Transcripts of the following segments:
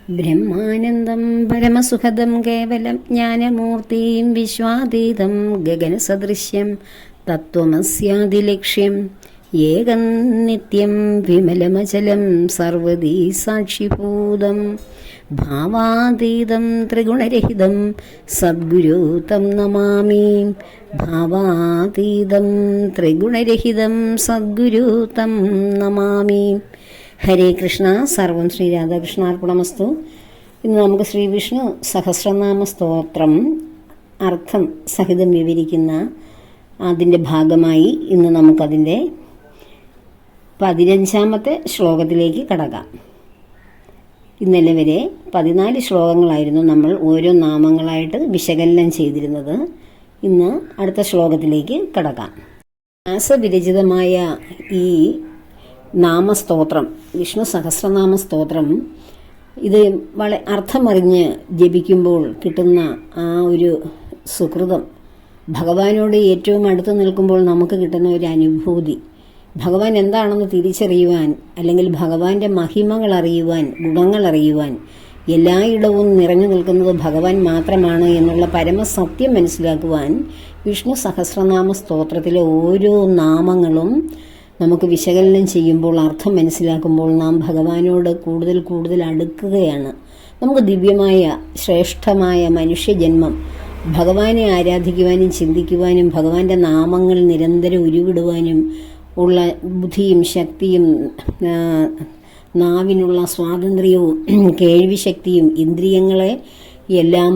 ബ്രഹ്മാനന്ദം പരമസുഖദം കേവലം ജ്ഞാനമൂർത്തിം വിശ്വാതീതം ഗഗനസദൃശ്യം തത്വമസ്യാദിലക്ഷ്യം ഏകം നിത്യം വിമലമചലം സർവദീ സാക്ഷിഭൂതം ഭാവാതീതം ത്രിഗുണരഹിതം സദ്ഗുരു തം നമാമി. ഭാവാതീതം ത്രിഗുണരഹിതം സദ്ഗുരു തം നമാമി. ഹരേ കൃഷ്ണ. സർവം ശ്രീ രാധാകൃഷ്ണാർപ്പണമസ്തു. ഇന്ന് നമുക്ക് ശ്രീ വിഷ്ണു സഹസ്രനാമ സ്തോത്രം അർത്ഥം സഹിതം വിവരിക്കുന്ന അതിൻ്റെ ഭാഗമായി ഇന്ന് നമുക്കതിൻ്റെ 15ാമത്തെ ശ്ലോകത്തിലേക്ക് കടക്കാം. ഇന്നലെ വരെ 14 ശ്ലോകങ്ങളായിരുന്നു നമ്മൾ ഓരോ നാമങ്ങളായിട്ട് വിശകലനം ചെയ്തിരുന്നത്. ഇന്ന് അടുത്ത ശ്ലോകത്തിലേക്ക് കടക്കാം. വ്യാസവിരചിതമായ ഈ നാമസ്തോത്രം, വിഷ്ണു സഹസ്രനാമ സ്തോത്രം, ഇത് വളരെ അർത്ഥമറിഞ്ഞ് ജപിക്കുമ്പോൾ കിട്ടുന്ന ആ ഒരു സുകൃതം, ഭഗവാനോട് ഏറ്റവും അടുത്ത് നിൽക്കുമ്പോൾ നമുക്ക് കിട്ടുന്ന ഒരു അനുഭൂതി, ഭഗവാൻ എന്താണെന്ന് തിരിച്ചറിയുവാൻ, അല്ലെങ്കിൽ ഭഗവാന്റെ മഹിമകൾ അറിയുവാൻ, ഗുണങ്ങൾ അറിയുവാൻ, എല്ലായിടവും നിറഞ്ഞു നിൽക്കുന്നത് ഭഗവാൻ മാത്രമാണ് എന്നുള്ള പരമസത്യം മനസ്സിലാക്കുവാൻ വിഷ്ണു സഹസ്രനാമ സ്തോത്രത്തിലെ ഓരോ നാമങ്ങളും നമുക്ക് വിശകലനം ചെയ്യുമ്പോൾ, അർത്ഥം മനസ്സിലാക്കുമ്പോൾ നാം ഭഗവാനോട് കൂടുതൽ കൂടുതൽ അടുക്കുകയാണ്. നമുക്ക് ദിവ്യമായ ശ്രേഷ്ഠമായ മനുഷ്യജന്മം ഭഗവാനെ ആരാധിക്കുവാനും ചിന്തിക്കുവാനും ഭഗവാന്റെ നാമങ്ങൾ നിരന്തരം ഉരുവിടുവാനും ഉള്ള ബുദ്ധിയും ശക്തിയും നാവിനുള്ള സ്വാതന്ത്ര്യവും കേൾവിശക്തിയും ഇന്ദ്രിയങ്ങളെ എല്ലാം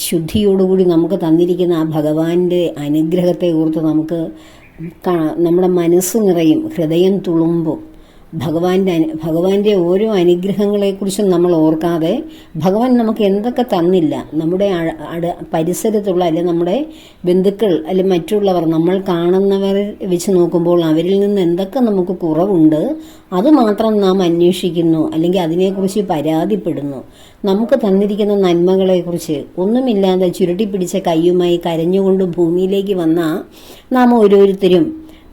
ശുദ്ധിയോടുകൂടി നമുക്ക് തന്നിരിക്കുന്ന ആ ഭഗവാന്റെ അനുഗ്രഹത്തെ ഓർത്ത് നമുക്ക് നമ്മുടെ മനസ്സ് നിറയും, ഹൃദയം തുളുമ്പും. ഭഗവാന്റെ ഓരോ അനുഗ്രഹങ്ങളെക്കുറിച്ചും നമ്മൾ ഓർക്കാതെ ഭഗവാൻ നമുക്ക് എന്തൊക്കെ തന്നില്ല, നമ്മുടെ പരിസരത്തുള്ള അല്ലെ നമ്മുടെ ബന്ധുക്കൾ അല്ലെ മറ്റുള്ളവർ, നമ്മൾ കാണുന്നവർ വെച്ച് നോക്കുമ്പോൾ അവരിൽ നിന്ന് എന്തൊക്കെ നമുക്ക് കുറവുണ്ട് അത് മാത്രം നാം അന്വേഷിക്കുന്നു, അല്ലെങ്കിൽ അതിനെക്കുറിച്ച് പരാതിപ്പെടുന്നു. നമുക്ക് തന്നിരിക്കുന്ന നന്മകളെക്കുറിച്ച് ഒന്നുമില്ലാതെ ചുരുട്ടിപ്പിടിച്ച കയ്യുമായി കരഞ്ഞുകൊണ്ട് ഭൂമിയിലേക്ക് വന്ന നാം ഓരോരുത്തരും,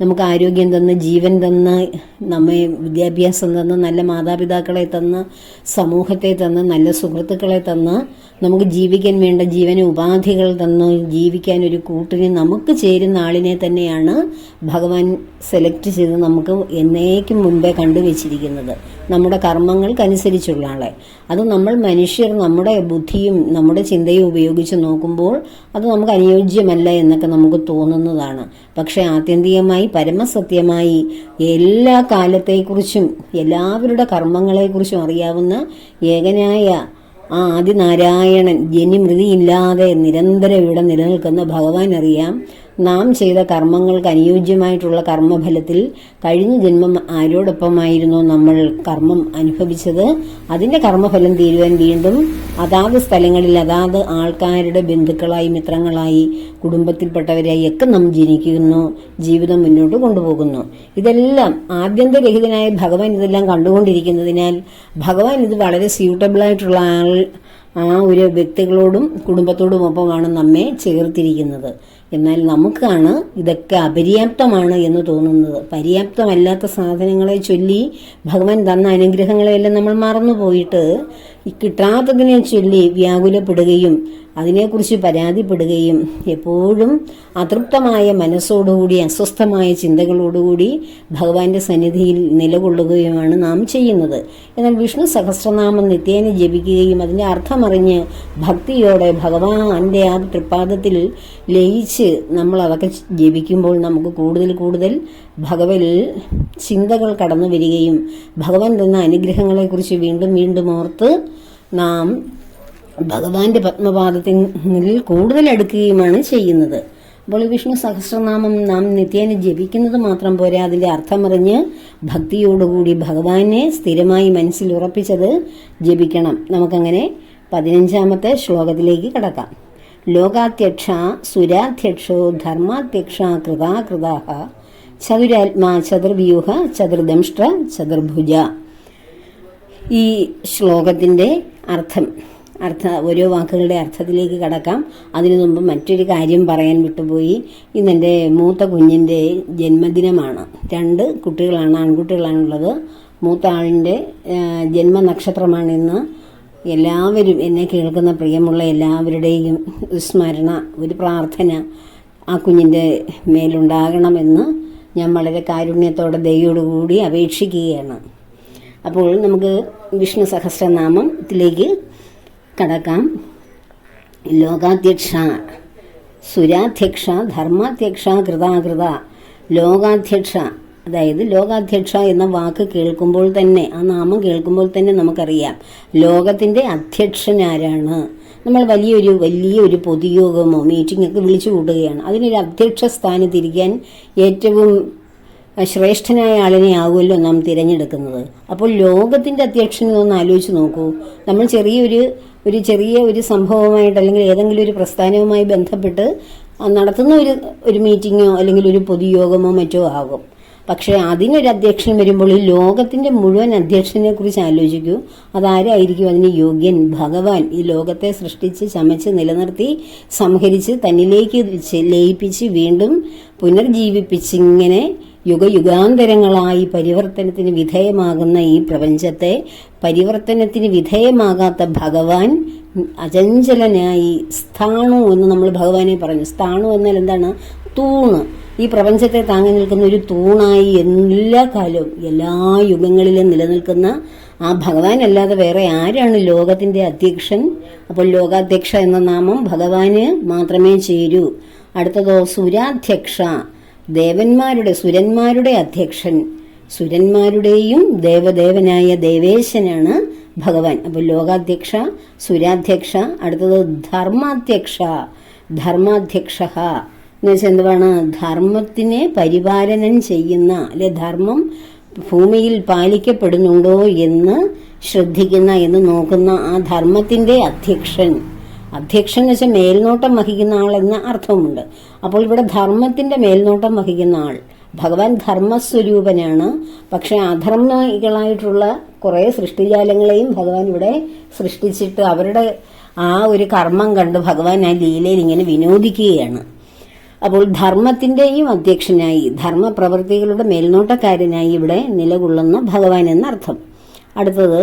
നമുക്ക് ആരോഗ്യം തന്ന്, ജീവൻ തന്ന്, നമ്മെ വിദ്യാഭ്യാസം തന്ന്, നല്ല മാതാപിതാക്കളെ തന്ന്, സമൂഹത്തെ തന്ന്, നല്ല സുഹൃത്തുക്കളെ തന്ന്, നമുക്ക് ജീവിക്കാൻ വേണ്ട ജീവന ഉപാധികൾ തന്ന്, ജീവിക്കാൻ ഒരു കൂട്ടിന് നമുക്ക് ചേരുന്ന ആളിനെ തന്നെയാണ് ഭഗവാൻ സെലക്ട് ചെയ്ത് നമുക്ക് എന്നേക്കും മുമ്പേ കണ്ടുവച്ചിരിക്കുന്നത്, നമ്മുടെ കർമ്മങ്ങൾക്കനുസരിച്ചുള്ള ആളെ. അത് നമ്മൾ മനുഷ്യർ നമ്മുടെ ബുദ്ധിയും നമ്മുടെ ചിന്തയും ഉപയോഗിച്ച് നോക്കുമ്പോൾ അത് നമുക്ക് അനുയോജ്യമല്ല എന്നൊക്കെ നമുക്ക് തോന്നുന്നതാണ്. പക്ഷേ ആത്യന്തികമായി പരമസത്യമായി എല്ലാ കാലത്തെക്കുറിച്ചും എല്ലാവരുടെ കർമ്മങ്ങളെക്കുറിച്ചും അറിയാവുന്ന ഏകനായ ആ ആദിനാരായണൻ, ജനിമൃതിയില്ലാതെ നിരന്തരം ഇവിടെ നിലനിൽക്കുന്ന ഭഗവാൻ അറിയാം നാം ചെയ്ത കർമ്മങ്ങൾക്ക് അനുയോജ്യമായിട്ടുള്ള കർമ്മഫലത്തിൽ കഴിഞ്ഞ ജന്മം ആരോടൊപ്പമായിരുന്നു നമ്മൾ കർമ്മം അനുഭവിച്ചത്, അതിൻ്റെ കർമ്മഫലം തീരുവാൻ വീണ്ടും അതാത് സ്ഥലങ്ങളിൽ അതാത് ആൾക്കാരുടെ ബന്ധുക്കളായി, മിത്രങ്ങളായി, കുടുംബത്തിൽപ്പെട്ടവരായി ഒക്കെ നാം ജനിക്കുന്നു, ജീവിതം മുന്നോട്ട് കൊണ്ടുപോകുന്നു. ഇതെല്ലാം ആദ്യന്തരഹിതനായ ഭഗവാൻ ഇതെല്ലാം കണ്ടുകൊണ്ടിരിക്കുന്നതിനാൽ ഭഗവാൻ ഇത് വളരെ സ്യൂട്ടബിളായിട്ടുള്ള ആ ഒരു വ്യക്തികളോടും കുടുംബത്തോടും ഒപ്പമാണ് നമ്മെ ചേർത്തിരിക്കുന്നത്. എന്നാൽ നമുക്കാണ് ഇതൊക്കെ അപര്യാപ്തമാണ് എന്ന് തോന്നുന്നത്. പര്യാപ്തമല്ലാത്ത സാധനങ്ങളെ ചൊല്ലി ഭഗവാൻ തന്ന അനുഗ്രഹങ്ങളെയെല്ലാം നമ്മൾ മറന്നുപോയിട്ട് കിട്ടാത്തതിനെ ചൊല്ലി വ്യാകുലപ്പെടുകയും അതിനെക്കുറിച്ച് പരാതിപ്പെടുകയും എപ്പോഴും അതൃപ്തമായ മനസ്സോടുകൂടി, അസ്വസ്ഥമായ ചിന്തകളോടുകൂടി ഭഗവാന്റെ സന്നിധിയിൽ നിലകൊള്ളുകയുമാണ് നാം ചെയ്യുന്നത്. എന്നാൽ വിഷ്ണു സഹസ്രനാമം നിത്യേന ജപിക്കുകയും അതിൻ്റെ അർത്ഥമറിഞ്ഞ് ഭക്തിയോടെ ഭഗവാന്റെ ആ തൃപ്പാദത്തിൽ ലയിച്ച് നമ്മൾ അതൊക്കെ ജപിക്കുമ്പോൾ നമുക്ക് കൂടുതൽ കൂടുതൽ ഭഗവതിൽ ചിന്തകൾ കടന്നു വരികയും ഭഗവാൻ തന്ന അനുഗ്രഹങ്ങളെക്കുറിച്ച് വീണ്ടും വീണ്ടും ഓർത്ത് നാം ഭഗവാന്റെ പത്മപാദത്തിൽ കൂടുതൽ അടുക്കുകയുമാണ് ചെയ്യുന്നത്. അപ്പോൾ വിഷ്ണു സഹസ്രനാമം നാം നിത്യേന ജപിക്കുന്നത് മാത്രം പോരാ, അതിൻ്റെ അർത്ഥമറിഞ്ഞ് ഭക്തിയോടുകൂടി ഭഗവാനെ സ്ഥിരമായി മനസ്സിൽ ഉറപ്പിച്ചത് ജപിക്കണം. നമുക്കങ്ങനെ 15ാമത്തെ ശ്ലോകത്തിലേക്ക് കടക്കാം. ലോകാധ്യക്ഷ സുരാധ്യക്ഷോ ധർമാധ്യക്ഷ കൃതാകൃതാഹ ചതുരാത്മാ ചതുർവ്യൂഹ ചതുർദംഷ്ട്ര ചതുർഭുജ. ഈ ശ്ലോകത്തിൻ്റെ ഓരോ വാക്കുകളുടെ അർത്ഥത്തിലേക്ക് കടക്കാം. അതിനു മുമ്പ് മറ്റൊരു കാര്യം പറയാൻ വിട്ടുപോയി. ഇന്നെൻ്റെ മൂത്ത കുഞ്ഞിൻ്റെ ജന്മദിനമാണ്. 2 കുട്ടികളാണ്, ആൺകുട്ടികളാണുള്ളത്. മൂത്ത ആളിൻ്റെ ജന്മനക്ഷത്രമാണ് ഇന്ന്. എല്ലാവരും, എന്നെ കേൾക്കുന്ന പ്രിയമുള്ള എല്ലാവരുടെയും സ്മരണ, ഒരു പ്രാർത്ഥന ആ കുഞ്ഞിൻ്റെ മേലുണ്ടാകണമെന്ന് ഞാൻ വളരെ കാരുണ്യത്തോടെ ദയോടുകൂടി അപേക്ഷിക്കുകയാണ്. അപ്പോൾ നമുക്ക് വിഷ്ണു സഹസ്രനാമത്തിലേക്ക് കടക്കാം. ലോകാധ്യക്ഷ, സുരാധ്യക്ഷ, ധർമാധ്യക്ഷ, കൃതാകൃത. ലോകാധ്യക്ഷ, അതായത് ലോകാധ്യക്ഷ എന്ന വാക്ക് കേൾക്കുമ്പോൾ തന്നെ, ആ നാമം കേൾക്കുമ്പോൾ തന്നെ നമുക്കറിയാം ലോകത്തിൻ്റെ അധ്യക്ഷൻ ആരാണ്. നമ്മൾ വലിയൊരു പൊതുയോഗമോ മീറ്റിംഗൊക്കെ വിളിച്ചു കൂട്ടുകയാണ്. അതിനൊരു അധ്യക്ഷ സ്ഥാനത്തിരിക്കാൻ ഏറ്റവും ശ്രേഷ്ഠനായ ആളിനെ ആകുമല്ലോ നാം തിരഞ്ഞെടുക്കുന്നത്. അപ്പോൾ ലോകത്തിൻ്റെ അധ്യക്ഷനെ ഒന്ന് ആലോചിച്ച് നോക്കൂ. നമ്മൾ ചെറിയ ഒരു സംഭവമായിട്ട് അല്ലെങ്കിൽ ഏതെങ്കിലും ഒരു പ്രസ്ഥാനവുമായി ബന്ധപ്പെട്ട് നടത്തുന്ന ഒരു മീറ്റിങ്ങോ അല്ലെങ്കിൽ ഒരു പൊതുയോഗമോ മറ്റോ ആകും. പക്ഷേ അതിനൊരു അധ്യക്ഷൻ വരുമ്പോൾ ഈ ലോകത്തിൻ്റെ മുഴുവൻ അധ്യക്ഷനെ കുറിച്ച് ആലോചിക്കൂ. അതാരായിരിക്കും അതിന് യോഗ്യൻ? ഭഗവാൻ. ഈ ലോകത്തെ സൃഷ്ടിച്ച് ചമച്ച് നിലനിർത്തി സംഹരിച്ച് തന്നിലേക്ക് ലയിപ്പിച്ച് വീണ്ടും പുനർജീവിപ്പിച്ച് ഇങ്ങനെ യുഗയുഗാന്തരങ്ങളായി പരിവർത്തനത്തിന് വിധേയമാകുന്ന ഈ പ്രപഞ്ചത്തെ പരിവർത്തനത്തിന് വിധേയമാകാത്ത ഭഗവാൻ അചഞ്ചലനായി സ്ഥാണു എന്ന് നമ്മൾ ഭഗവാനെ പറഞ്ഞു. സ്ഥാണു എന്നാൽ എന്താണ്? തൂണ്. ഈ പ്രപഞ്ചത്തെ താങ്ങി നിൽക്കുന്ന ഒരു തൂണായി എല്ലാ കാലവും എല്ലാ യുഗങ്ങളിലും നിലനിൽക്കുന്ന ആ ഭഗവാൻ അല്ലാതെ വേറെ ആരാണ് ലോകത്തിൻ്റെ അധ്യക്ഷൻ? അപ്പോൾ ലോകാധ്യക്ഷ എന്ന നാമം ഭഗവാന് മാത്രമേ ചേരൂ. അടുത്തതോ സുരാധ്യക്ഷ, സുരന്മാരുടെ അധ്യക്ഷൻ. സുരന്മാരുടെയും ദേവദേവനായ ദേവേശനാണ് ഭഗവാൻ. അപ്പോൾ ലോകാധ്യക്ഷ, സുരാധ്യക്ഷ. അടുത്തത് ധർമാധ്യക്ഷ. എന്ന് വെച്ചാൽ എന്തുവാണ്? ധർമ്മത്തിനെ പരിപാലനം ചെയ്യുന്ന, അല്ലെ ധർമ്മം ഭൂമിയിൽ പാലിക്കപ്പെടുന്നുണ്ടോ എന്ന് ശ്രദ്ധിക്കുന്ന, എന്ന് നോക്കുന്ന ആ ധർമ്മത്തിൻ്റെ അധ്യക്ഷൻ. അധ്യക്ഷൻ എന്ന് വെച്ചാൽ മേൽനോട്ടം വഹിക്കുന്ന ആൾ എന്ന അർത്ഥമുണ്ട്. അപ്പോൾ ഇവിടെ ധർമ്മത്തിൻ്റെ മേൽനോട്ടം വഹിക്കുന്ന ആൾ ഭഗവാൻ ധർമ്മസ്വരൂപനാണ്. പക്ഷെ അധർമ്മികളായിട്ടുള്ള കുറേ സൃഷ്ടിജാലങ്ങളെയും ഭഗവാൻ ഇവിടെ സൃഷ്ടിച്ചിട്ട് അവരുടെ ആ ഒരു കർമ്മം കണ്ട് ഭഗവാൻ ആ ലീലയിൽ ഇങ്ങനെ വിനോദിക്കുകയാണ്. അപ്പോൾ ധർമ്മത്തിൻ്റെയും അധ്യക്ഷനായി, ധർമ്മപ്രവൃത്തികളുടെ മേൽനോട്ടക്കാരനായി ഇവിടെ നിലകൊള്ളുന്ന ഭഗവാൻ എന്നർത്ഥം. അടുത്തത്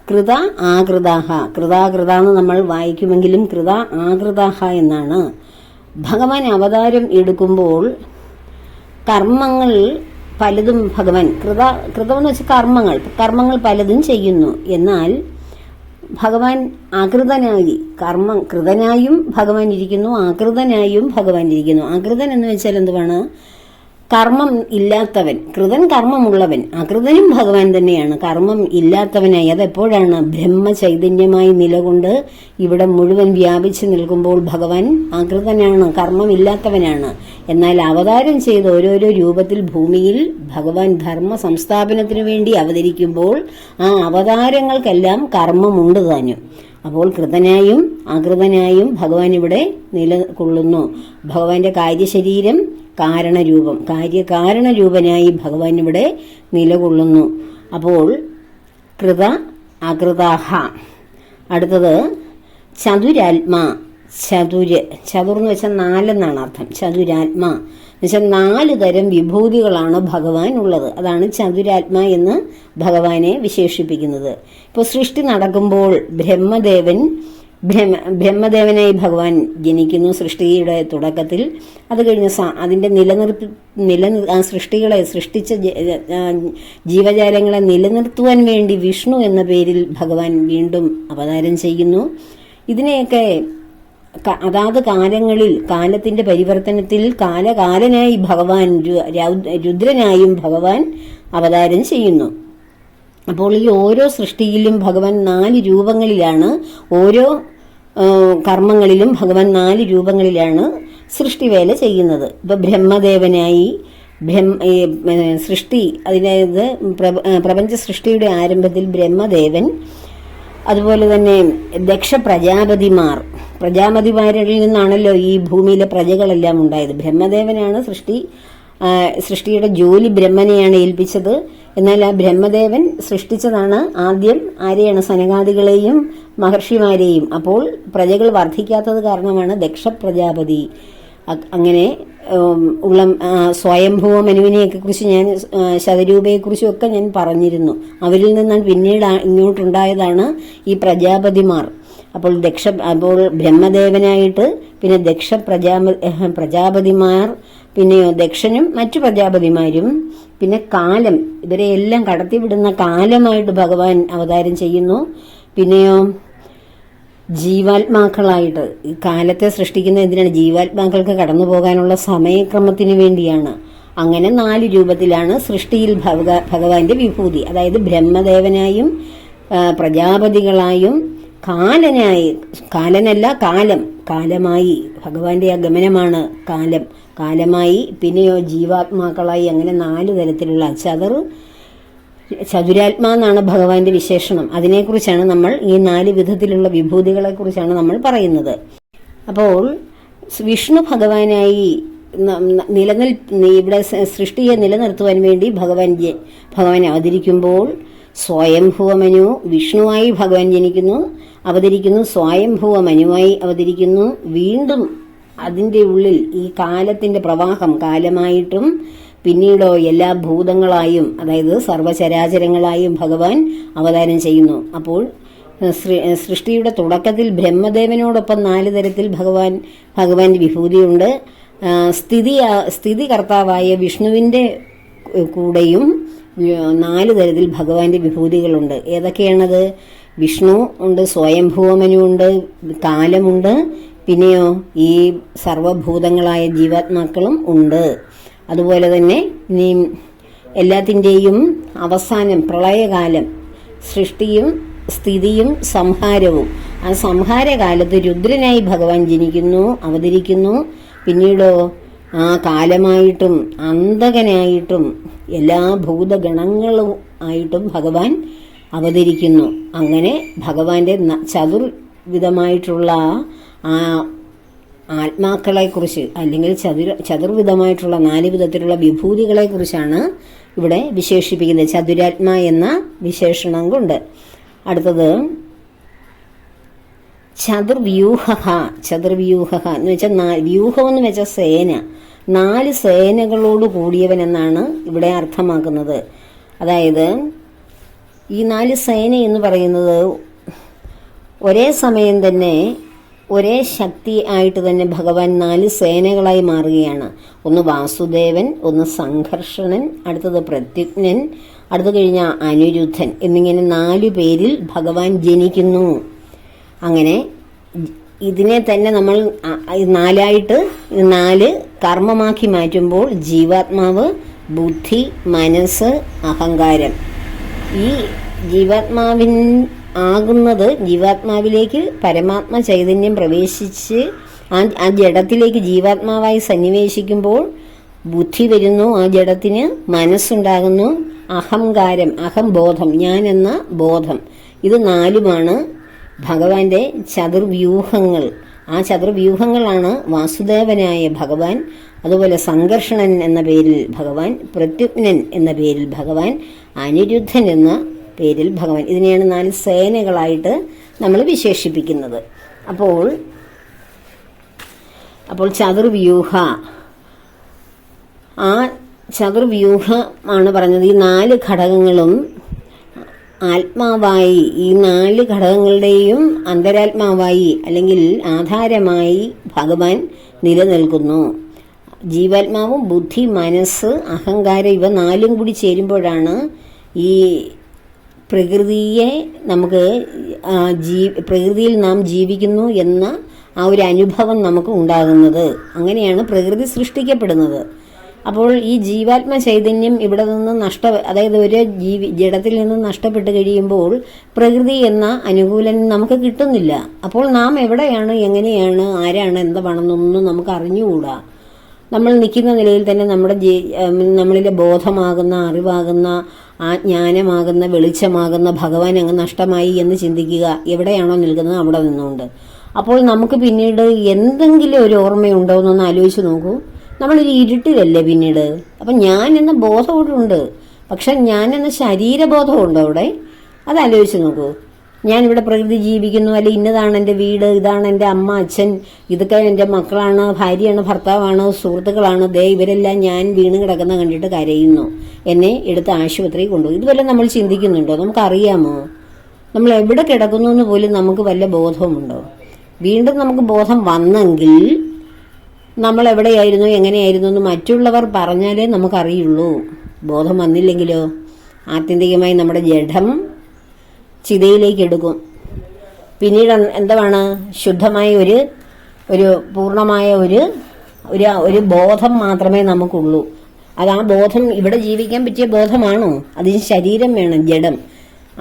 കൃത ആകൃതാഹ. കൃതാകൃത എന്ന് നമ്മൾ വായിക്കുമെങ്കിലും കൃത ആകൃതാഹ എന്നാണ്. ഭഗവാൻ അവതാരം എടുക്കുമ്പോൾ കർമ്മങ്ങൾ പലതും ഭഗവാൻ കൃതമെന്ന് വെച്ചാൽ കർമ്മങ്ങൾ പലതും ചെയ്യുന്നു. എന്നാൽ ഭഗവാൻ ആകൃതനായി, കൃതനായും ഭഗവാൻ ഇരിക്കുന്നു, ആകൃതനായും ഭഗവാൻ ഇരിക്കുന്നു. ആകൃതൻ എന്ന് വെച്ചാൽ എന്തുവാണ്? കർമ്മം ഇല്ലാത്തവൻ. കൃതൻ കർമ്മമുള്ളവൻ, അകൃതനും ഭഗവാൻ തന്നെയാണ്. കർമ്മം ഇല്ലാത്തവനായി, അതെപ്പോഴാണ്? ബ്രഹ്മചൈതന്യമായി നിലകൊണ്ട് ഇവിടെ മുഴുവൻ വ്യാപിച്ചു നിൽക്കുമ്പോൾ ഭഗവാൻ ആകൃതനാണ്, കർമ്മമില്ലാത്തവനാണ്. എന്നാൽ അവതാരം ചെയ്ത് ഓരോരോ രൂപത്തിൽ ഭൂമിയിൽ ഭഗവാൻ ധർമ്മ സംസ്ഥാപനത്തിനു വേണ്ടി അവതരിക്കുമ്പോൾ ആ അവതാരങ്ങൾക്കെല്ലാം കർമ്മമുണ്ട് താനും. അപ്പോൾ കൃതനായും ആകൃതനായും ഭഗവാൻ ഇവിടെ നിലകൊള്ളുന്നു. ഭഗവാന്റെ കാര്യശരീരം കാരണരൂപം, കാര്യകാരണരൂപനായി ഭഗവാൻ ഇവിടെ നിലകൊള്ളുന്നു. അപ്പോൾ കൃത അകൃതാഹ. അടുത്തത് ചതുരാത്മാ. ചതുർ എന്ന് വെച്ചാൽ 4 എന്നാണ് അർത്ഥം. ചതുരാത്മാ എന്ന് വെച്ചാൽ 4 തരം വിഭൂതികളാണ് ഭഗവാൻ ഉള്ളത്. അതാണ് ചതുരാത്മാ എന്ന് ഭഗവാനെ വിശേഷിപ്പിക്കുന്നത്. ഇപ്പോൾ സൃഷ്ടി നടക്കുമ്പോൾ ബ്രഹ്മദേവനായി ഭഗവാൻ ജനിക്കുന്നു സൃഷ്ടിയുടെ തുടക്കത്തിൽ. അത് കഴിഞ്ഞ് അതിൻ്റെ സൃഷ്ടികളെ സൃഷ്ടിച്ച ജീവജാലങ്ങളെ നിലനിർത്തുവാൻ വേണ്ടി വിഷ്ണു എന്ന പേരിൽ ഭഗവാൻ വീണ്ടും അവതാരം ചെയ്യുന്നു. ഇതിനെയൊക്കെ അതാത് കാലങ്ങളിൽ കാലത്തിന്റെ പരിവർത്തനത്തിൽ കാലകാലനായി ഭഗവാൻ രുദ്രനായും ഭഗവാൻ അവതാരം ചെയ്യുന്നു. അപ്പോൾ ഈ ഓരോ സൃഷ്ടിയിലും ഭഗവാൻ 4 രൂപങ്ങളിലാണ്, ഓരോ കർമ്മങ്ങളിലും ഭഗവാൻ 4 രൂപങ്ങളിലാണ് സൃഷ്ടിവേല ചെയ്യുന്നത്. ഇപ്പൊ ബ്രഹ്മദേവനായി സൃഷ്ടി, അതായത് പ്രപഞ്ച സൃഷ്ടിയുടെ ആരംഭത്തിൽ ബ്രഹ്മദേവൻ, അതുപോലെ തന്നെ ദക്ഷ പ്രജാപതിമാരിൽ നിന്നാണല്ലോ ഈ ഭൂമിയിലെ പ്രജകളെല്ലാം ഉണ്ടായത്. ബ്രഹ്മദേവനാണ് സൃഷ്ടിയുടെ ജോലി ബ്രഹ്മനെയാണ് ഏൽപ്പിച്ചത്. എന്നാൽ ആ ബ്രഹ്മദേവൻ സൃഷ്ടിച്ചതാണ് ആദ്യം ആരെയാണ്? സനകാദികളെയും മഹർഷിമാരെയും. അപ്പോൾ പ്രജകൾ വർദ്ധിക്കാത്തത് കാരണമാണ് ദക്ഷ പ്രജാപതി അങ്ങനെ ഉള്ള സ്വയംഭൂവ മനുവിനെയൊക്കെ കുറിച്ച് ഞാൻ ശതരൂപയെക്കുറിച്ചും ഒക്കെ ഞാൻ പറഞ്ഞിരുന്നു. അവരിൽ നിന്നാണ് പിന്നീട് ഇങ്ങോട്ടുണ്ടായതാണ് ഈ പ്രജാപതിമാർ. അപ്പോൾ ബ്രഹ്മദേവനായിട്ട് പിന്നെ പ്രജാപതിമാർ, പിന്നെയോ ദക്ഷനും മറ്റു പ്രജാപതിമാരും, പിന്നെ കാലം, ഇവരെയെല്ലാം കടത്തിവിടുന്ന കാലമായിട്ട് ഭഗവാൻ അവതാരം ചെയ്യുന്നു. പിന്നെയോ ജീവാത്മാക്കളായിട്ട്, ഈ കാലത്തെ സൃഷ്ടിക്കുന്ന എന്തിനാണ്? ജീവാത്മാക്കൾക്ക് കടന്നു പോകാനുള്ള സമയക്രമത്തിന് വേണ്ടിയാണ്. അങ്ങനെ 4 രൂപത്തിലാണ് സൃഷ്ടിയിൽ ഭഗവാന്റെ വിഭൂതി. അതായത് ബ്രഹ്മദേവനായും പ്രജാപതികളായും കാലമായി കാലമായി ഭഗവാന്റെ ഗമനമാണ് കാലമായി, പിന്നെയോ ജീവാത്മാക്കളായി, അങ്ങനെ 4 തരത്തിലുള്ള ചതുരാത്മാ എന്നാണ് ഭഗവാന്റെ വിശേഷണം. അതിനെക്കുറിച്ചാണ് നമ്മൾ ഈ 4 വിധത്തിലുള്ള വിഭൂതികളെ കുറിച്ചാണ് നമ്മൾ പറയുന്നത്. അപ്പോൾ വിഷ്ണു ഭഗവാനായി ഇവിടെ സൃഷ്ടിയെ നിലനിർത്തുവാൻ വേണ്ടി ഭഗവാൻ അവതരിക്കുമ്പോൾ സ്വയംഭുവ മനു വിഷ്ണുവായി ഭഗവാൻ അവതരിക്കുന്നു, സ്വയംഭുവ മനുവായി അവതരിക്കുന്നു. വീണ്ടും അതിൻ്റെ ഉള്ളിൽ ഈ കാലത്തിന്റെ പ്രവാഹം കാലമായിട്ടും പിന്നീടോ എല്ലാ ഭൂതങ്ങളായും, അതായത് സർവചരാചരങ്ങളായും ഭഗവാൻ അവതാരം ചെയ്യുന്നു. അപ്പോൾ സൃഷ്ടിയുടെ തുടക്കത്തിൽ ബ്രഹ്മദേവനോടൊപ്പം 4 തരത്തിൽ ഭഗവാന്റെ വിഭൂതിയുണ്ട്. സ്ഥിതികർത്താവായ വിഷ്ണുവിന്റെ കൂടെയും 4 തരത്തിൽ ഭഗവാന്റെ വിഭൂതികളുണ്ട്. ഏതൊക്കെയാണത്? വിഷ്ണു ഉണ്ട്, സ്വയംഭൂവമനുണ്ട്, കാലമുണ്ട്, പിന്നെയോ ഈ സർവഭൂതങ്ങളായ ജീവാത്മാക്കളും ഉണ്ട്. അതുപോലെ തന്നെ ഇനി എല്ലാത്തിൻ്റെയും അവസാനം പ്രളയകാലം, സൃഷ്ടിയും സ്ഥിതിയും സംഹാരവും. ആ സംഹാരകാലത്ത് രുദ്രനായി ഭഗവാൻ അവതരിക്കുന്നു. പിന്നീടോ ആ കാലമായിട്ടും അന്തകനായിട്ടും എല്ലാ ഭൂതഗണങ്ങളും ആയിട്ടും ഭഗവാൻ അവതരിക്കുന്നു. അങ്ങനെ ഭഗവാന്റെ ചതുർവിധമായിട്ടുള്ള ആ ആത്മാക്കളെക്കുറിച്ച്, അല്ലെങ്കിൽ ചതുർവിധമായിട്ടുള്ള 4 വിധത്തിലുള്ള വിഭൂതികളെക്കുറിച്ചാണ് ഇവിടെ വിശേഷിപ്പിക്കുന്നത് ചതുരാത്മാ എന്ന വിശേഷണം കൊണ്ട്. അടുത്തത് ചതുർവ്യൂഹ എന്ന് വെച്ചാൽ വ്യൂഹം എന്ന് വെച്ചാൽ സേന, 4 സേനകളോട് കൂടിയവൻ എന്നാണ് ഇവിടെ അർത്ഥമാക്കുന്നത്. അതായത് ഈ 4 സേന എന്ന് പറയുന്നത് ഒരേ സമയം തന്നെ ഒരേ ശക്തി ആയിട്ട് തന്നെ ഭഗവാൻ 4 സേനകളായി മാറുകയാണ്. ഒന്ന് വാസുദേവൻ, ഒന്ന് സംഘർഷണൻ, അടുത്തത് പ്രത്യുഘ്നൻ, അടുത്തു കഴിഞ്ഞാൽ അനിരുദ്ധൻ എന്നിങ്ങനെ 4 പേരിൽ ഭഗവാൻ ജനിക്കുന്നു. അങ്ങനെ ഇതിനെ തന്നെ നമ്മൾ 4 കർമ്മമാക്കി മാറ്റുമ്പോൾ ജീവാത്മാവ്, ബുദ്ധി, മനസ്സ്, അഹങ്കാരം. ഈ ജീവാത്മാവിലേക്ക് പരമാത്മ ചൈതന്യം പ്രവേശിച്ച് ആ ജഡത്തിലേക്ക് ജീവാത്മാവായി സന്നിവേശിക്കുമ്പോൾ ബുദ്ധി വരുന്നു, ആ ജഡത്തിന് മനസ്സുണ്ടാകുന്നു, അഹങ്കാരം, അഹംബോധം, ഞാൻ എന്ന ബോധം. ഇത് 4ഉമാണ് ഭഗവാന്റെ ചതുർവ്യൂഹങ്ങൾ. ആ ചതുർവ്യൂഹങ്ങളാണ് വാസുദേവനായ ഭഗവാൻ, അതുപോലെ സംഘർഷണൻ എന്ന പേരിൽ ഭഗവാൻ, പ്രത്യുഘ്നൻ എന്ന പേരിൽ ഭഗവാൻ, അനിരുദ്ധൻ എന്ന പേരിൽ ഭഗവാൻ. ഇതിനെയാണ് 4 സേനകളായിട്ട് നമ്മൾ വിശേഷിപ്പിക്കുന്നത്. അപ്പോൾ ചതുർവ്യൂഹ, ആ ചതുർവ്യൂഹമാണ് പറഞ്ഞത്. ഈ 4 ഘടകങ്ങളും ആത്മാവായി, ഈ 4 ഘടകങ്ങളുടെയും അന്തരാത്മാവായി അല്ലെങ്കിൽ ആധാരമായി ഭഗവാൻ നിലനിൽക്കുന്നു. ജീവാത്മാവും ബുദ്ധി, മനസ്സ്, അഹങ്കാരം ഇവ 4ഉം കൂടി ചേരുമ്പോഴാണ് ഈ പ്രകൃതിയെ പ്രകൃതിയിൽ നാം ജീവിക്കുന്നു എന്ന ആ ഒരു അനുഭവം നമുക്ക് ഉണ്ടാകുന്നത്. അങ്ങനെയാണ് പ്രകൃതി സൃഷ്ടിക്കപ്പെടുന്നത്. അപ്പോൾ ഈ ജീവാത്മ ചൈതന്യം ഇവിടെ നിന്ന് അതായത് ഒരു ജഡത്തിൽ നിന്ന് നഷ്ടപ്പെട്ട് കഴിയുമ്പോൾ പ്രകൃതി എന്ന അനുകൂലം നമുക്ക് കിട്ടുന്നില്ല. അപ്പോൾ നാം എവിടെയാണ്, എങ്ങനെയാണ്, ആരാണ്, എന്താണെന്നൊന്നും നമുക്ക് അറിഞ്ഞുകൂടാ. നമ്മൾ നിൽക്കുന്ന നിലയിൽ തന്നെ നമ്മളിലെ ബോധമാകുന്ന, അറിവാകുന്ന, ആ ജ്ഞാനമാകുന്ന, വെളിച്ചമാകുന്ന ഭഗവാൻ അങ്ങ് നഷ്ടമായി എന്ന് ചിന്തിക്കുക. എവിടെയാണോ നിൽക്കുന്നത് അവിടെ നിന്നുകൊണ്ട്. അപ്പോൾ നമുക്ക് പിന്നീട് എന്തെങ്കിലും ഒരു ഓർമ്മയുണ്ടോ എന്നൊന്ന് ആലോചിച്ച് നോക്കൂ. നമ്മളൊരു ഇരുട്ടിലല്ലേ പിന്നീട്. അപ്പം ഞാൻ എന്ന ബോധം അവിടെ ഉണ്ട്, പക്ഷെ ഞാൻ എന്ന ശരീരബോധമുണ്ടോ അവിടെ? അതാലോചിച്ച് നോക്കൂ. ഞാനിവിടെ പ്രകൃതി ജീവിക്കുന്നു, അല്ലെ ഇന്നതാണ് എൻ്റെ വീട്, ഇതാണ് എൻ്റെ അമ്മ അച്ഛൻ, ഇതൊക്കെ എൻ്റെ മക്കളാണ്, ഭാര്യയാണ്, ഭർത്താവാണ്, സുഹൃത്തുക്കളാണ്, ഇവരെല്ലാം ഞാൻ വീണ് കിടക്കുന്ന കണ്ടിട്ട് കരയുന്നു, എന്നെ എടുത്ത് ആശുപത്രിയിൽ കൊണ്ടുപോകും. ഇതുവരെ നമ്മൾ ചിന്തിക്കുന്നുണ്ടോ? നമുക്കറിയാമോ നമ്മൾ എവിടെ കിടക്കുന്നു എന്ന് പോലും നമുക്ക് വല്ല ബോധവുമുണ്ടോ? വീണ്ടും നമുക്ക് ബോധം വന്നെങ്കിൽ നമ്മൾ എവിടെയായിരുന്നു, എങ്ങനെയായിരുന്നു എന്ന് മറ്റുള്ളവർ പറഞ്ഞാലേ നമുക്കറിയുള്ളൂ. ബോധം വന്നില്ലെങ്കിലോ ആത്യന്തികമായി നമ്മുടെ ജഡം ചിതയിലേക്ക് എടുക്കും. പിന്നീട് എന്താണ്? ശുദ്ധമായ ഒരു പൂർണ്ണമായ ഒരു ബോധം മാത്രമേ നമുക്കുള്ളൂ. അത് ആ ബോധം ഇവിടെ ജീവിക്കാൻ പറ്റിയ ബോധമാണോ? അതിന് ശരീരം വേണം, ജഡം.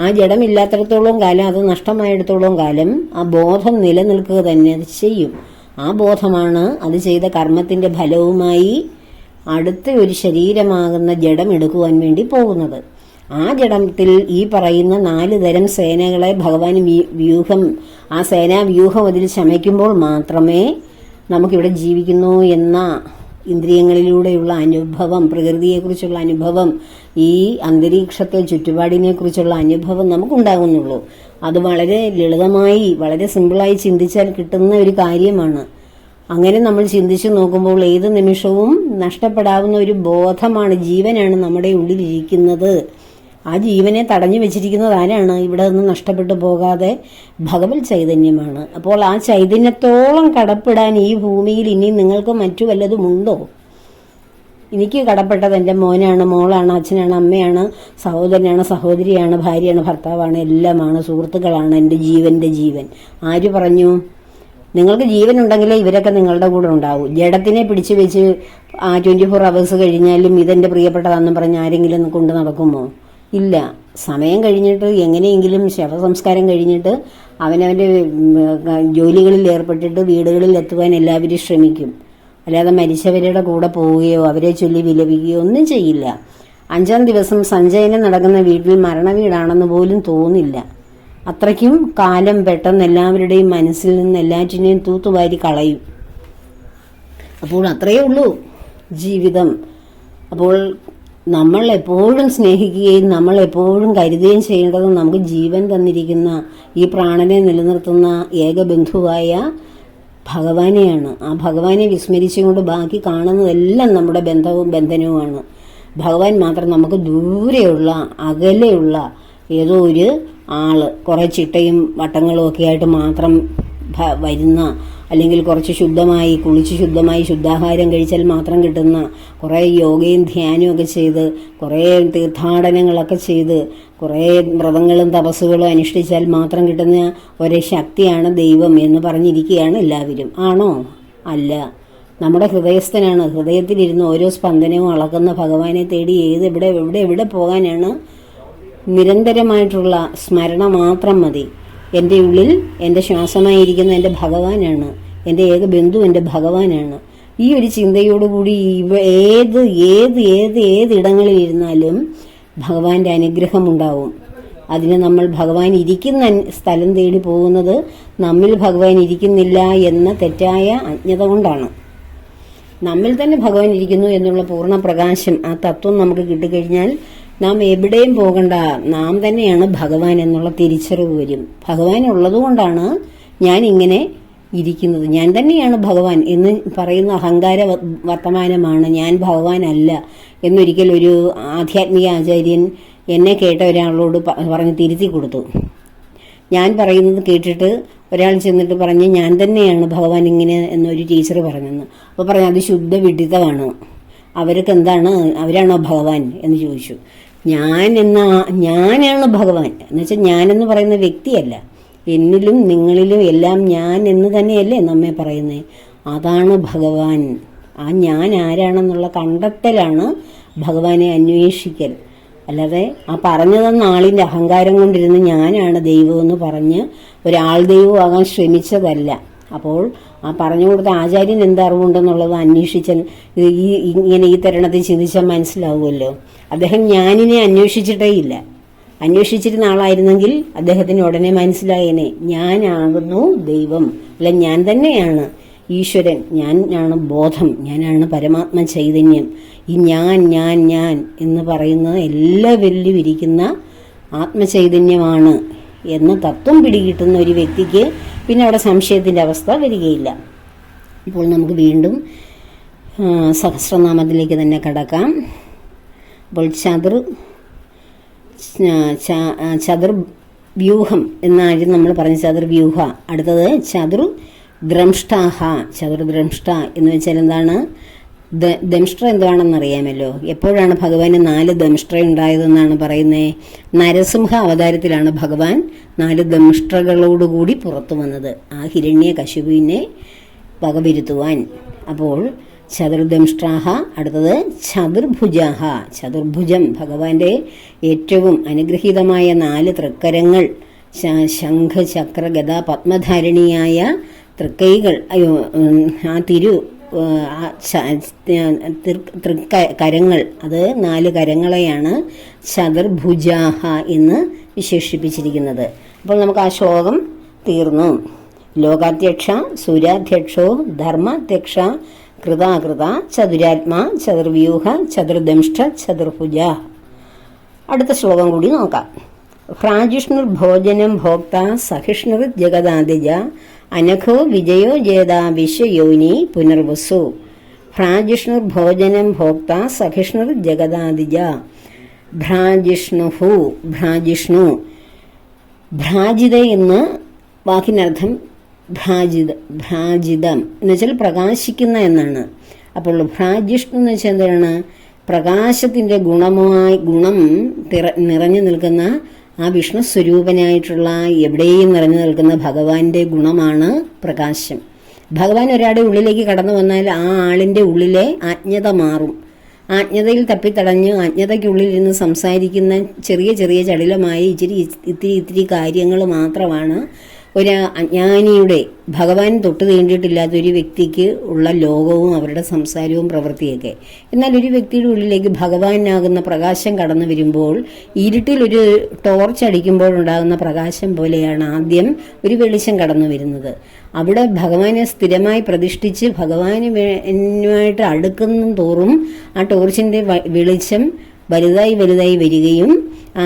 ആ ജഡം ഇല്ലാത്തിടത്തോളം കാലം, അത് നഷ്ടമായിടത്തോളം കാലം ആ ബോധം നിലനിൽക്കുക തന്നെ ചെയ്യും. ആ ബോധമാണ് അത് ചെയ്ത കർമ്മത്തിന്റെ ഫലവുമായി അടുത്ത ഒരു ശരീരമാകുന്ന ജഡം എടുക്കുവാൻ വേണ്ടി പോകുന്നത്. ആ ജഡത്തിൽ ഈ പറയുന്ന 4 തരം സേനകളെ ഭഗവാൻ ആ സേനാവ്യൂഹം അതിൽ ശമിക്കുമ്പോൾ മാത്രമേ നമുക്കിവിടെ ജീവിക്കുന്നു എന്ന ഇന്ദ്രിയങ്ങളിലൂടെയുള്ള അനുഭവം, പ്രകൃതിയെക്കുറിച്ചുള്ള അനുഭവം, ഈ അന്തരീക്ഷത്തെ ചുറ്റുപാടിനെക്കുറിച്ചുള്ള അനുഭവം നമുക്കുണ്ടാകുന്നുള്ളൂ. അത് വളരെ ലളിതമായി, വളരെ സിമ്പിളായി ചിന്തിച്ചാൽ കിട്ടുന്ന ഒരു കാര്യമാണ്. അങ്ങനെ നമ്മൾ ചിന്തിച്ചു നോക്കുമ്പോൾ ഏത് നിമിഷവും നഷ്ടപ്പെടാവുന്ന ഒരു ബോധമാണ്, ജീവനാണ് നമ്മുടെ ഉള്ളിലിരിക്കുന്നത്. ആ ജീവനെ തടഞ്ഞു വെച്ചിരിക്കുന്നത് ആരാണ്? ഇവിടെ നിന്ന് നഷ്ടപ്പെട്ടു പോകാതെ ഭഗവത് ചൈതന്യമാണ്. അപ്പോൾ ആ ചൈതന്യത്തോളം കടപ്പെടാൻ ഈ ഭൂമിയിൽ ഇനി നിങ്ങൾക്ക് മറ്റു വല്ലതുമുണ്ടോ? എനിക്ക് കടപ്പെട്ടത് എൻ്റെ മോനാണ്, മോളാണ്, അച്ഛനാണ്, അമ്മയാണ്, സഹോദരനാണ്, സഹോദരിയാണ്, ഭാര്യയാണ്, ഭർത്താവാണ്, എല്ലാമാണ്, സുഹൃത്തുക്കളാണ് എൻ്റെ ജീവന്റെ ജീവൻ. ആര് പറഞ്ഞു? നിങ്ങൾക്ക് ജീവൻ ഉണ്ടെങ്കിലേ ഇവരൊക്കെ നിങ്ങളുടെ കൂടെ ഉണ്ടാവും. ജഡത്തിനെ പിടിച്ചു വെച്ച് 24 hours കഴിഞ്ഞാലും ഇതെൻ്റെ പ്രിയപ്പെട്ടതാണെന്ന് പറഞ്ഞ് ആരെങ്കിലും കൊണ്ട് നടക്കുമോ? ഇല്ല. സമയം കഴിഞ്ഞിട്ട് എങ്ങനെയെങ്കിലും ശവസംസ്കാരം കഴിഞ്ഞിട്ട് അവനവൻ്റെ ജോലികളിൽ ഏർപ്പെട്ടിട്ട് വീടുകളിൽ എത്തുവാൻ എല്ലാവരും ശ്രമിക്കും. അല്ലാതെ മരിച്ചവരുടെ കൂടെ പോവുകയോ അവരെ ചൊല്ലി വിലപിക്കുകയോ ഒന്നും ചെയ്യില്ല. 5-ാം ദിവസം സഞ്ചയനം നടക്കുന്ന വീട്ടിൽ മരണവീടാണെന്ന് പോലും തോന്നില്ല. അത്രയ്ക്കും കാലം പെട്ടെന്ന് എല്ലാവരുടെയും മനസ്സിൽ നിന്ന് എല്ലാറ്റിനെയും തൂത്തുവാരി കളയും. അപ്പോൾ അത്രയേ ഉള്ളൂ ജീവിതം. അപ്പോൾ നമ്മൾ എപ്പോഴും സ്നേഹിക്കുകയും നമ്മൾ എപ്പോഴും കരുതുകയും ചെയ്യേണ്ടത് നമുക്ക് ജീവൻ തന്നിരിക്കുന്ന, ഈ പ്രാണനെ നിലനിർത്തുന്ന ഏകബന്ധുവായ ഭഗവാനെയാണ്. ആ ഭഗവാനെ വിസ്മരിച്ചുകൊണ്ട് ബാക്കി കാണുന്നതെല്ലാം നമ്മുടെ ബന്ധനവുമാണ്. ഭഗവാൻ മാത്രം നമുക്ക് ദൂരെയുള്ള, അകലെയുള്ള ഏതോ ഒരു ആള്, കുറെ ചിട്ടയും വട്ടങ്ങളും ഒക്കെ ആയിട്ട് മാത്രം വരുന്ന, അല്ലെങ്കിൽ കുറച്ച് ശുദ്ധമായി കുളിച്ച് ശുദ്ധമായി ശുദ്ധാഹാരം കഴിച്ചാൽ മാത്രം കിട്ടുന്ന, കുറേ യോഗയും ധ്യാനവും ഒക്കെ ചെയ്ത്, കുറേ തീർത്ഥാടനങ്ങളൊക്കെ ചെയ്ത്, കുറേ വ്രതങ്ങളും തപസ്സുകളും അനുഷ്ഠിച്ചാൽ മാത്രം കിട്ടുന്ന ഒരേ ശക്തിയാണ് ദൈവം എന്ന് പറഞ്ഞിരിക്കുകയാണ് എല്ലാവരും. ആണോ? അല്ല. നമ്മുടെ ഹൃദയസ്ഥനാണ്. ഹൃദയത്തിലിരുന്ന് ഓരോ സ്പന്ദനവും അളക്കുന്ന ഭഗവാനെ തേടി എവിടെ പോകാനാണ്? നിരന്തരമായിട്ടുള്ള സ്മരണ മാത്രം മതി. എൻ്റെ ഉള്ളിൽ എൻ്റെ ശ്വാസമായിരിക്കുന്ന എൻ്റെ ഭഗവാനാണ്, എൻ്റെ ഏക ബന്ധു എൻ്റെ ഭഗവാനാണ്. ഈ ഒരു ചിന്തയോടുകൂടി ഏതിടങ്ങളിൽ ഇരുന്നാലും ഭഗവാന്റെ അനുഗ്രഹം ഉണ്ടാവും. അതിന് നമ്മൾ ഭഗവാൻ ഇരിക്കുന്ന സ്ഥലം തേടി പോകുന്നത് നമ്മിൽ ഭഗവാൻ ഇരിക്കുന്നില്ല എന്ന തെറ്റായ അജ്ഞത കൊണ്ടാണ്. നമ്മിൽ തന്നെ ഭഗവാൻ ഇരിക്കുന്നു എന്നുള്ള പൂർണ്ണ പ്രകാശം, ആ തത്വം നമുക്ക് കിട്ടിക്കഴിഞ്ഞാൽ നാം എവിടെയും പോകണ്ട, നാം തന്നെയാണ് ഭഗവാൻ എന്നുള്ള തിരിച്ചറിവ് വരും. ഭഗവാൻ ഉള്ളതുകൊണ്ടാണ് ഞാൻ ഇങ്ങനെ ഇരിക്കുന്നത്, ഞാൻ തന്നെയാണ് ഭഗവാൻ എന്ന് പറയുന്ന അഹങ്കാര വർത്തമാനമാണ്. ഞാൻ ഭഗവാനല്ല എന്നൊരിക്കൽ ഒരു ആധ്യാത്മിക ആചാര്യൻ എന്നെ കേട്ട ഒരാളോട് പറഞ്ഞ് തിരുത്തി കൊടുത്തു. ഞാൻ പറയുന്നത് കേട്ടിട്ട് ഒരാൾ ചെന്നിട്ട് പറഞ്ഞ് ഞാൻ തന്നെയാണ് ഭഗവാൻ ഇങ്ങനെ എന്നൊരു ടീച്ചർ പറഞ്ഞെന്ന്. അപ്പോൾ പറഞ്ഞു അത് ശുദ്ധ വിഡിത്തമാണ്, അവർക്ക് എന്താണ്, അവരാണോ ഭഗവാൻ എന്ന് ചോദിച്ചു. ഞാനാണ് ഭഗവാൻ എന്ന് വെച്ചാൽ ഞാനെന്ന് പറയുന്ന വ്യക്തിയല്ല, എന്നിലും നിങ്ങളിലും എല്ലാം ഞാൻ എന്ന് തന്നെയല്ലേ നമ്മെ പറയുന്നത്. അതാണ് ഭഗവാൻ. ആ ഞാൻ ആരാണെന്നുള്ള കണ്ടെത്തലാണ് ഭഗവാനെ അന്വേഷിക്കൽ. അല്ലാതെ ആ പറഞ്ഞു തന്ന ആളിൻ്റെ അഹങ്കാരം കൊണ്ടിരുന്ന് ഞാനാണ് ദൈവമെന്ന് പറഞ്ഞ് ഒരാൾ ദൈവമാകാൻ ശ്രമിച്ചതല്ല. അപ്പോൾ ആ പറഞ്ഞു കൊടുത്ത ആചാര്യൻ എന്തറിവുണ്ടെന്നുള്ളത് അന്വേഷിച്ചാൽ ഈ തരുണത്തിൽ ചിന്തിച്ചാൽ മനസ്സിലാവുമല്ലോ. അദ്ദേഹം ഞാനിനെ അന്വേഷിച്ചിട്ടേ ഇല്ല. അന്വേഷിച്ചിരുന്ന ആളായിരുന്നെങ്കിൽ അദ്ദേഹത്തിന് ഉടനെ മനസ്സിലായേനെ ഞാനാകുന്നു ദൈവം, അല്ല ഞാൻ തന്നെയാണ് ഈശ്വരൻ, ഞാനാണ് ബോധം, ഞാനാണ് പരമാത്മ ചൈതന്യം. ഈ ഞാൻ എന്ന് പറയുന്നത് എല്ലാ വെല്ലുവിരിക്കുന്ന ആത്മചൈതന്യമാണ് എന്ന തത്വം പിടികിട്ടുന്ന ഒരു വ്യക്തിക്ക് പിന്നെ അവിടെ സംശയത്തിൻ്റെ അവസ്ഥ വരികയില്ല. ഇപ്പോൾ നമുക്ക് വീണ്ടും സഹസ്രനാമത്തിലേക്ക് തന്നെ കടക്കാം. അപ്പോൾ ചതുർവ്യൂഹം എന്നായിരുന്നു നമ്മൾ പറഞ്ഞ ചതുർവ്യൂഹ. അടുത്തത് ചതുർദ്രംഷ്ടാഹ. ചതുർദ്രംഷ്ട എന്ന് വെച്ചാൽ എന്താണ്? ദംഷ്ട്ര എന്താണെന്ന് അറിയാമല്ലോ. എപ്പോഴാണ് ഭഗവാന് 4 ദംഷ്ട്ര ഉണ്ടായതെന്നാണ് പറയുന്നത്? നരസിംഹ അവതാരത്തിലാണ് ഭഗവാൻ 4 ദംഷ്ട്രകളോടുകൂടി പുറത്തു വന്നത്, ആ ഹിരണ്യകശിപുവിനെ വകവരുത്തുവാൻ. അപ്പോൾ ചതുർദംഷ്ട്രാഹ. അടുത്തത് ചതുർഭുജാഹ. ചതുർഭുജം, ഭഗവാന്റെ ഏറ്റവും അനുഗ്രഹീതമായ 4 തൃക്കരങ്ങൾ, ശംഖ ചക്ര ഗദ പത്മധാരിണിയായ തൃക്കൈകൾ, ആ കരങ്ങൾ, അത് 4 കരങ്ങളെയാണ് ചതുർഭുജാഹ എന്ന് വിശേഷിപ്പിച്ചിരിക്കുന്നത്. അപ്പോൾ നമുക്ക് ആ ശ്ലോകം തീർന്നു. ലോകാധ്യക്ഷ സൂര്യാധ്യക്ഷോ ധർമാധ്യക്ഷ കൃതാകൃത ചതുരാത്മാ ചതുർവ്യൂഹ ചതുർദംഷ്ട ചതുർഭുജ. അടുത്ത ശ്ലോകം കൂടി നോക്കാം. ഭ്രാജിഷ്ണുർ ഭോജനം ഭോക്ത സഹിഷ്ണുർ ജഗദാദിജ അനഘോ വിജയോ ജേത വിശ്വയോനി പുനർവസു. ഭ്രാജിഷ്ണുർ ഭോജനം ഭോക്ത സഹിഷ്ണുർ ജഗദാദിജ. ഭ്രാജിഷ്ണുഹു, ഭ്രാജിഷ്ണു, ഭ്രാജിത എന്ന വാക്കിനർത്ഥം ഭ്രാജിതം എന്ന് വെച്ചാൽ പ്രകാശിക്കുന്ന എന്നാണ്. അപ്പോൾ ഭ്രാജിഷ്ണു എന്ന് വെച്ചാൽ എന്താണ്? പ്രകാശത്തിൻ്റെ ഗുണം നിറഞ്ഞു നിൽക്കുന്ന ആ വിഷ്ണു സ്വരൂപനായിട്ടുള്ള, എവിടെയും നിറഞ്ഞു നിൽക്കുന്ന ഭഗവാന്റെ ഗുണമാണ് പ്രകാശം. ഭഗവാൻ ഒരാളുടെ ഉള്ളിലേക്ക് കടന്നു വന്നാൽ ആ ആളിൻ്റെ ഉള്ളിലെ അജ്ഞത മാറും. അജ്ഞതയിൽ തപ്പിത്തടഞ്ഞ് അജ്ഞതയ്ക്കുള്ളിൽ ഇരുന്ന് സംസാരിക്കുന്ന ചെറിയ ചെറിയ ചടിലമായ ഇത്തിരി കാര്യങ്ങൾ മാത്രമാണ് ഒരു അജ്ഞാനിയുടെ, ഭഗവാൻ തൊട്ട് തീണ്ടിയിട്ടില്ലാത്ത ഒരു വ്യക്തിക്ക് ഉള്ള ലോകവും അവരുടെ സംസാരവും പ്രവൃത്തിയൊക്കെ. എന്നാൽ ഒരു വ്യക്തിയുടെ ഉള്ളിലേക്ക് ഭഗവാനാകുന്ന പ്രകാശം കടന്നു വരുമ്പോൾ, ഇരുട്ടിൽ ഒരു ടോർച്ച് അടിക്കുമ്പോഴുണ്ടാകുന്ന പ്രകാശം പോലെയാണ് ആദ്യം ഒരു വെളിച്ചം കടന്നു വരുന്നത്. അവിടെ ഭഗവാനെ സ്ഥിരമായി പ്രതിഷ്ഠിച്ച് ഭഗവാനുമായിട്ട് അടുക്കുന്ന തോറും ആ ടോർച്ചിൻ്റെ വെളിച്ചം വലുതായി വരികയും ആ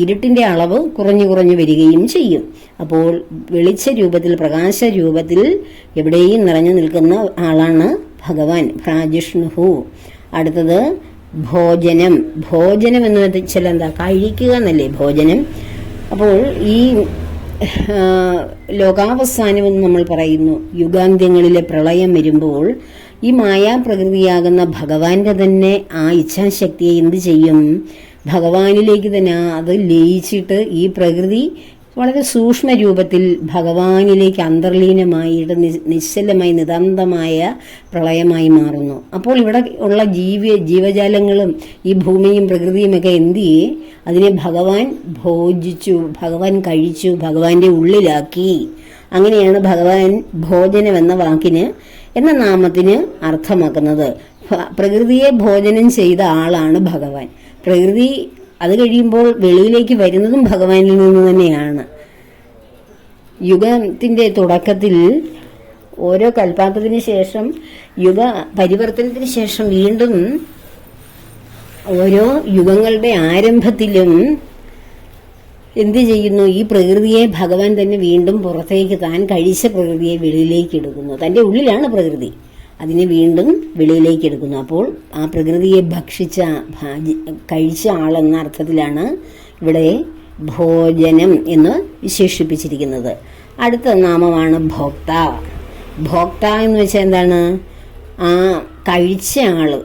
ഇരുട്ടിൻ്റെ അളവ് കുറഞ്ഞു വരികയും ചെയ്യും. അപ്പോൾ വെളിച്ച രൂപത്തിൽ, പ്രകാശ രൂപത്തിൽ എവിടെയും നിറഞ്ഞു നിൽക്കുന്ന ആളാണ് ഭഗവാൻ, ഭ്രാജിഷ്ണുഹു. അടുത്തത് ഭോജനം. ഭോജനം എന്ന് വെച്ചാൽ എന്താ? കഴിക്കുക എന്നല്ലേ ഭോജനം. അപ്പോൾ ഈ ലോകാവസാനമെന്ന് നമ്മൾ പറയുന്നു. യുഗാന്ത്യങ്ങളിലെ പ്രളയം വരുമ്പോൾ ഈ മായാപ്രകൃതിയാകുന്ന ഭഗവാന്റെ തന്നെ ആ ഇച്ഛാശക്തിയെ എന്ത് ചെയ്യും? ഭഗവാനിലേക്ക് തന്നെ അത് ലയിച്ചിട്ട് ഈ പ്രകൃതി വളരെ സൂക്ഷ്മ രൂപത്തിൽ ഭഗവാനിലേക്ക് അന്തർലീനമായിട്ട് നിശ്ചലമായി നിതാന്തമായ പ്രളയമായി മാറുന്നു. അപ്പോൾ ഇവിടെ ഉള്ള ജീവജാലങ്ങളും ഈ ഭൂമിയും പ്രകൃതിയുമൊക്കെ എന്ത് ചെയ്യേ? അതിനെ ഭഗവാൻ ഭോജിച്ചു, ഭഗവാൻ കഴിച്ചു, ഭഗവാന്റെ ഉള്ളിലാക്കി. അങ്ങനെയാണ് ഭഗവാൻ ഭോജനം എന്ന വാക്കിന്, എന്ന നാമത്തിന് അർത്ഥമാക്കുന്നത്. പ്രകൃതിയെ ഭോജനം ചെയ്ത ആളാണ് ഭഗവാൻ. പ്രകൃതി അത് കഴിയുമ്പോൾ വെളിയിലേക്ക് വരുന്നതും ഭഗവാനിൽ നിന്ന് തന്നെയാണ്. യുഗത്തിൻ്റെ തുടക്കത്തിൽ ഓരോ കൽപ്പാന്തത്തിന് ശേഷം, യുഗ പരിവർത്തനത്തിന് ശേഷം വീണ്ടും ഓരോ യുഗങ്ങളുടെ ആരംഭത്തിലും എന്ത് ചെയ്യുന്നു? ഈ പ്രകൃതിയെ ഭഗവാൻ തന്നെ വീണ്ടും പുറത്തേക്ക്, താൻ കഴിച്ച പ്രകൃതിയെ വെളിയിലേക്ക് എടുക്കുന്നു. തൻ്റെ ഉള്ളിലാണ് പ്രകൃതി, അതിനെ വീണ്ടും വെളിയിലേക്ക് എടുക്കുന്നു. അപ്പോൾ ആ പ്രകൃതിയെ കഴിച്ച ആളെന്ന അർത്ഥത്തിലാണ് ഇവിടെ ഭോജനം എന്ന് വിശേഷിപ്പിച്ചിരിക്കുന്നത്. അടുത്ത നാമമാണ് ഭോക്ത. ഭോക്ത എന്ന് വെച്ചാൽ എന്താണ്? ആ കഴിച്ച ആള്,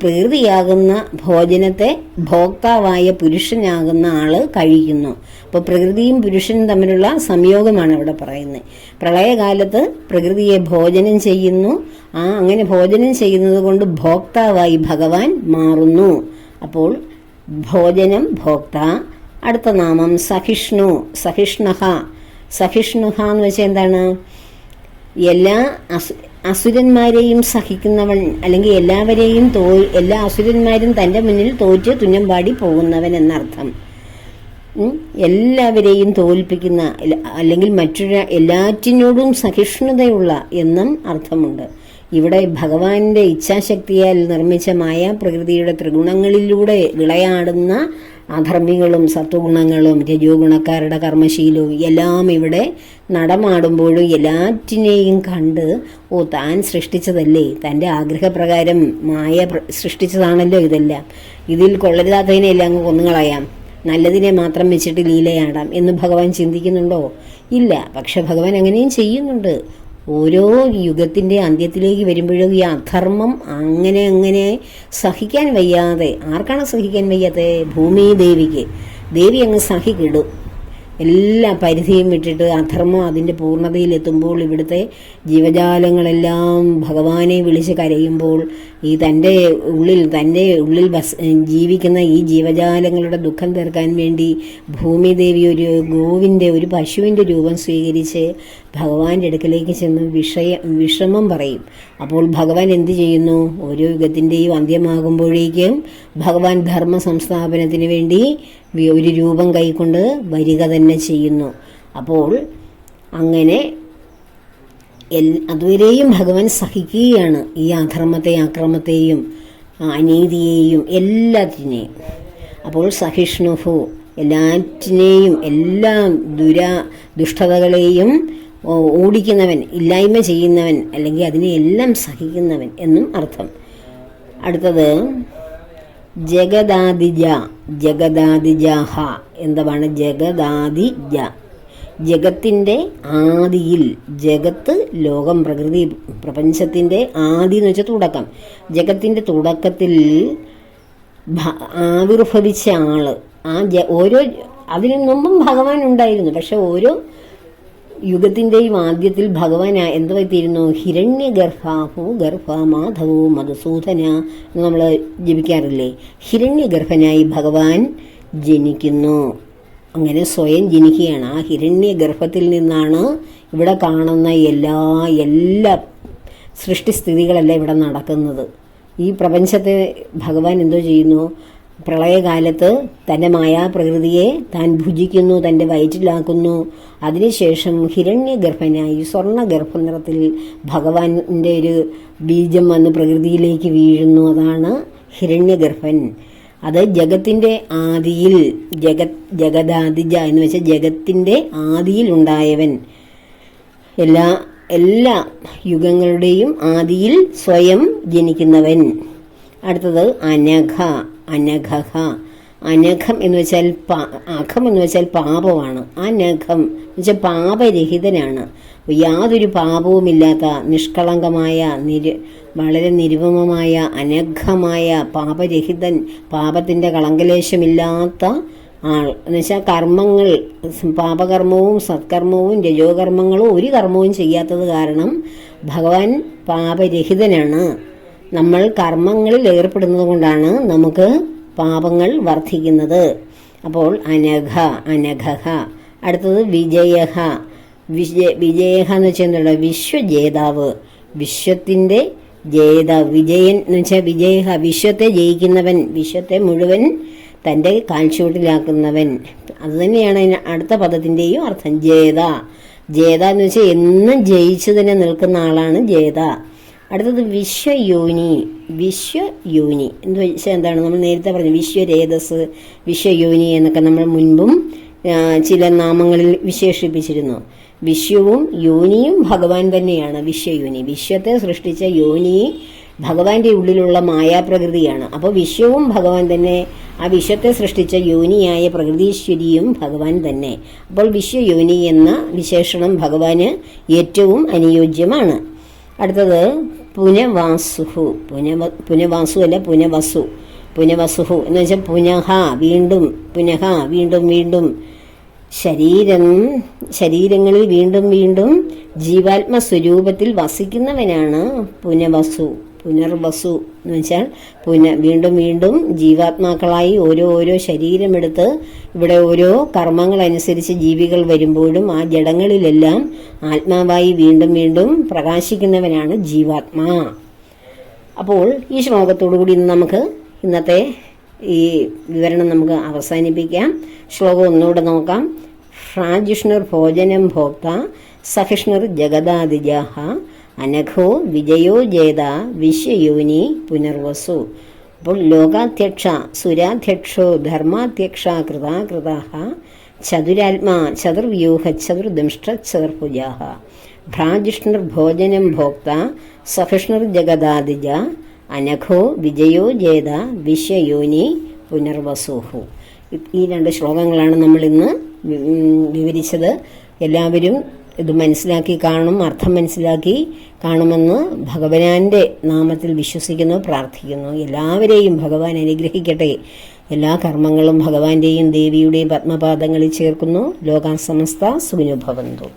പ്രകൃതിയാകുന്ന ഭോജനത്തെ ഭോക്താവായ പുരുഷനാകുന്ന ആള് കഴിക്കുന്നു. അപ്പോൾ പ്രകൃതിയും പുരുഷനും തമ്മിലുള്ള സംയോഗമാണ് ഇവിടെ പറയുന്നത്. പ്രളയകാലത്ത് പ്രകൃതിയെ ഭോജനം ചെയ്യുന്നു. അങ്ങനെ ഭോജനം ചെയ്യുന്നത് കൊണ്ട് ഭോക്താവായി ഭഗവാൻ മാറുന്നു. അപ്പോൾ ഭോജനം, ഭോക്ത. അടുത്ത നാമം സഹിഷ്ണു, സഹിഷ്ണുഹ. സഹിഷ്ണുഹ എന്ന് വെച്ചാൽ എന്താണ്? എല്ലാ അസുരന്മാരെയും സഹിക്കുന്നവൻ, അല്ലെങ്കിൽ എല്ലാ അസുരന്മാരും തൻ്റെ മുന്നിൽ തോറ്റ് തുന്നം പാടി പോകുന്നവൻ എന്നർത്ഥം. എല്ലാവരെയും തോൽപ്പിക്കുന്ന, അല്ലെങ്കിൽ എല്ലാറ്റിനോടും സഹിഷ്ണുതയുള്ള എന്നും അർത്ഥമുണ്ട്. ഇവിടെ ഭഗവാന്റെ ഇച്ഛാശക്തിയാൽ നിർമ്മിച്ച മായാപ്രകൃതിയുടെ ത്രിഗുണങ്ങളിലൂടെ വിളയാടുന്ന അധർമ്മികളും സത്വഗുണങ്ങളും രജോ ഗുണക്കാരുടെ കർമ്മശീലവും എല്ലാം ഇവിടെ നടമാടുമ്പോഴും എല്ലാറ്റിനെയും കണ്ട് താൻ സൃഷ്ടിച്ചതല്ലേ, തൻ്റെ ആഗ്രഹപ്രകാരം മായ സൃഷ്ടിച്ചതാണല്ലോ ഇതെല്ലാം, ഇതിൽ കൊള്ളരുതാത്തതിനെല്ലാം അങ്ങ് കൊന്നുകളയാം, നല്ലതിനെ മാത്രം വെച്ചിട്ട് ലീലയാടാം എന്ന് ഭഗവാൻ ചിന്തിക്കുന്നുണ്ടോ? ഇല്ല. പക്ഷെ ഭഗവാൻ അങ്ങനെയും ചെയ്യുന്നുണ്ട്. ഓരോ യുഗത്തിൻ്റെ അന്ത്യത്തിലേക്ക് വരുമ്പോഴും ഈ അധർമ്മം അങ്ങനെ സഹിക്കാൻ വയ്യാതെ, ആർക്കാണ് സഹിക്കാൻ വയ്യാതെ? ഭൂമിദേവിക്ക്. ദേവി അങ്ങ് സഹിക്കിടും. എല്ലാ പരിധിയും വിട്ടിട്ട് അധർമ്മം അതിൻ്റെ പൂർണ്ണതയിലെത്തുമ്പോൾ ഇവിടുത്തെ ജീവജാലങ്ങളെല്ലാം ഭഗവാനെ വിളിച്ച് കരയുമ്പോൾ ഈ തൻ്റെ ഉള്ളിൽ ജീവിക്കുന്ന ഈ ജീവജാലങ്ങളുടെ ദുഃഖം തീർക്കാൻ വേണ്ടി ഭൂമിദേവി ഒരു പശുവിൻ്റെ രൂപം സ്വീകരിച്ച് ഭഗവാന്റെ അടുക്കലേക്ക് ചെന്ന് വിഷമം പറയും. അപ്പോൾ ഭഗവാൻ എന്ത് ചെയ്യുന്നു? ഓരോ യുഗത്തിൻ്റെയും അന്ത്യമാകുമ്പോഴേക്കും ഭഗവാൻ ധർമ്മ സംസ്ഥാപനത്തിന് വേണ്ടി ഒരു രൂപം കൈക്കൊണ്ട് വരിക തന്നെ ചെയ്യുന്നു. അപ്പോൾ അങ്ങനെ അതുവരെയും ഭഗവാൻ സഹിക്കുകയാണ് ഈ അക്രമത്തെയും അനീതിയെയും എല്ലാറ്റിനെയും. അപ്പോൾ സഹിഷ്ണുഹു, എല്ലാറ്റിനെയും ദുഷ്ടതകളെയും ഓടിക്കുന്നവൻ, ഇല്ലായ്മ ചെയ്യുന്നവൻ, അല്ലെങ്കിൽ അതിനെയെല്ലാം സഹിക്കുന്നവൻ എന്നും അർത്ഥം. അടുത്തത് ജഗദാദിജാഹ. എന്താണ് ജഗദാദിജ? ജഗത്തിൻ്റെ ആദിയിൽ, ജഗത്ത് ലോകം, പ്രകൃതി, പ്രപഞ്ചത്തിൻ്റെ ആദി എന്ന് വെച്ചാൽ തുടക്കം. ജഗത്തിൻ്റെ തുടക്കത്തിൽ ആവിർഭവിച്ച ആള്, അതിനു മുമ്പും ഭഗവാൻ ഉണ്ടായിരുന്നു. പക്ഷെ ഓരോ യുഗത്തിൻ്റെയും ആദ്യത്തിൽ ഭഗവാൻ എന്തുവായിത്തീരുന്നു? ഹിരണ്യഗർഭാഹു ഗർഭ മാധവോ മധുസൂദന എന്ന് നമ്മൾ ജപിക്കാറില്ലേ? ഹിരണ്യഗർഭനായി ഭഗവാൻ ജനിക്കുന്നു. അങ്ങനെ സ്വയം ജനിക്കുകയാണ്. ആ ഹിരണ്യഗർഭത്തിൽ നിന്നാണ് ഇവിടെ കാണുന്ന എല്ലാ സൃഷ്ടിസ്ഥിതികളെല്ലാം ഇവിടെ നടക്കുന്നത്. ഈ പ്രപഞ്ചത്തെ ഭഗവാൻ എന്തോ ചെയ്യുന്നു? പ്രളയകാലത്ത് തൻ്റെ മായാപ്രകൃതിയെ താൻ ഭുജിക്കുന്നു, തൻ്റെ വയറ്റിലാക്കുന്നു. അതിനുശേഷം ഹിരണ്യഗർഭനായി സ്വർണ്ണഗർഭ നിറത്തിൽ ഭഗവാന്റെ ഒരു ബീജം വന്ന് പ്രകൃതിയിലേക്ക് വീഴുന്നു. അതാണ് ഹിരണ്യഗർഭൻ. അത് ജഗത്തിൻ്റെ ആദിയിൽ, ജഗദാദിജ എന്ന് വെച്ചാൽ ജഗത്തിൻ്റെ ആദിയിൽ ഉണ്ടായവൻ, എല്ലാ യുഗങ്ങളുടെയും ആദിയിൽ സ്വയം ജനിക്കുന്നവൻ. അടുത്തത് അനഘ. അനഘം എന്ന് വെച്ചാൽ അഖം എന്ന് വെച്ചാൽ പാപമാണ്. അനഘം എന്ന് വെച്ചാൽ പാപരഹിതനാണ്. യാതൊരു പാപവുമില്ലാത്ത നിഷ്കളങ്കമായ വളരെ നിരുപമമായ അനഘമായ പാപരഹിതൻ, പാപത്തിൻ്റെ കളങ്കലേശമില്ലാത്ത ആൾ എന്ന് വെച്ചാൽ കർമ്മങ്ങൾ, പാപകർമ്മവും സത്കർമ്മവും രജോകർമ്മങ്ങളും ഒരു കർമ്മവും ചെയ്യാത്തത് കാരണം ഭഗവാൻ പാപരഹിതനാണ്. നമ്മൾ കർമ്മങ്ങളിൽ ഏർപ്പെടുന്നത് കൊണ്ടാണ് നമുക്ക് പാപങ്ങൾ വർദ്ധിക്കുന്നത്. അപ്പോൾ അനഘ. അടുത്തത് വിജയഹ എന്ന് വെച്ചാൽ എന്താണ്? വിശ്വജേതാവ്, വിശ്വത്തിൻ്റെ ജേതാവ്. വിജയൻ എന്ന് വെച്ചാൽ വിജയഹ, വിശ്വത്തെ ജയിക്കുന്നവൻ, വിശ്വത്തെ മുഴുവൻ തൻ്റെ കാൽച്ചുവട്ടിലാക്കുന്നവൻ. അതുതന്നെയാണ് അടുത്ത പദത്തിൻ്റെയും അർത്ഥം. ജേത എന്ന് വെച്ചാൽ എന്നും ജയിച്ചു തന്നെ നിൽക്കുന്ന ആളാണ് ജേത. അടുത്തത് വിശ്വയോനി എന്ന് വെച്ചാൽ എന്താണ്? നമ്മൾ നേരത്തെ പറഞ്ഞു വിശ്വരേതസ്, വിശ്വയോനി എന്നൊക്കെ നമ്മൾ മുൻപും ചില നാമങ്ങളിൽ വിശേഷിപ്പിച്ചിരുന്നു. വിശ്വവും യോനിയും ഭഗവാൻ തന്നെയാണ്. വിശ്വയോനി, വിശ്വത്തെ സൃഷ്ടിച്ച യോനി ഭഗവാന്റെ ഉള്ളിലുള്ള മായാപ്രകൃതിയാണ്. അപ്പോൾ വിശ്വവും ഭഗവാൻ തന്നെ, ആ വിശ്വത്തെ സൃഷ്ടിച്ച യോനിയായ പ്രകൃതീശ്വരിയും ഭഗവാൻ തന്നെ. അപ്പോൾ വിശ്വയോനി എന്ന വിശേഷണം ഭഗവാന് ഏറ്റവും അനുയോജ്യമാണ്. അടുത്തത് പുനവാസുഹു. പുനവസുഹു എന്ന് വെച്ചാൽ വീണ്ടും വീണ്ടും ശരീരങ്ങളിൽ വീണ്ടും ജീവാത്മസ്വരൂപത്തിൽ വസിക്കുന്നവനാണ് പുനർവസു എന്ന് വെച്ചാൽ വീണ്ടും ജീവാത്മാക്കളായി ഓരോ ശരീരമെടുത്ത് ഇവിടെ ഓരോ കർമ്മങ്ങളനുസരിച്ച് ജീവികൾ വരുമ്പോഴും ആ ജഡങ്ങളിലെല്ലാം ആത്മാവായി വീണ്ടും പ്രകാശിക്കുന്നവനാണ് ജീവാത്മാ. അപ്പോൾ ഈ ശ്ലോകത്തോടു കൂടി നമുക്ക് ഇന്നത്തെ ഈ വിവരണം നമുക്ക് അവസാനിപ്പിക്കാം. ശ്ലോകം ഒന്നുകൂടെ നോക്കാം. ഷാജിഷ്ണുർ ഭോജനം ഭോക്ത സഹിഷ്ണുർ ജഗദാദിജാഹ അനഘോ വിജയോ ജേത വിശ്വയോനി പുനർവസു. അപ്പോൾ ലോകാധ്യക്ഷ സുരാധ്യക്ഷോ ധർമാധ്യക്ഷ കൃതാകൃതാ ചതുരാത്മാ ചതുർവ്യൂഹ ചതുർദംഷ്ട ചതുർഭുജാ ഭ്രാജിഷ്ണുർഭോജനം ഭോക്ത സഹിഷ്ണുർജഗദാദിജ അനഘോ വിജയോ ജേത വിശ്വയോനി പുനർവസുഹു. ഈ 2 ശ്ലോകങ്ങളാണ് നമ്മൾ ഇന്ന് വിവരിച്ചത്. എല്ലാവരും ഇത് മനസ്സിലാക്കി കാണും, അർത്ഥം മനസ്സിലാക്കി കാണുമെന്ന് ഭഗവാന്റെ നാമത്തിൽ വിശ്വസിക്കുന്നു, പ്രാർത്ഥിക്കുന്നു. എല്ലാവരെയും ഭഗവാൻ അനുഗ്രഹിക്കട്ടെ. എല്ലാ കർമ്മങ്ങളും ഭഗവാന്റെയും ദേവിയുടെയും പത്മപാദങ്ങളിൽ ചേർക്കുന്നു. ലോകാ സമസ്ത സുഖിനോ ഭവന്തു.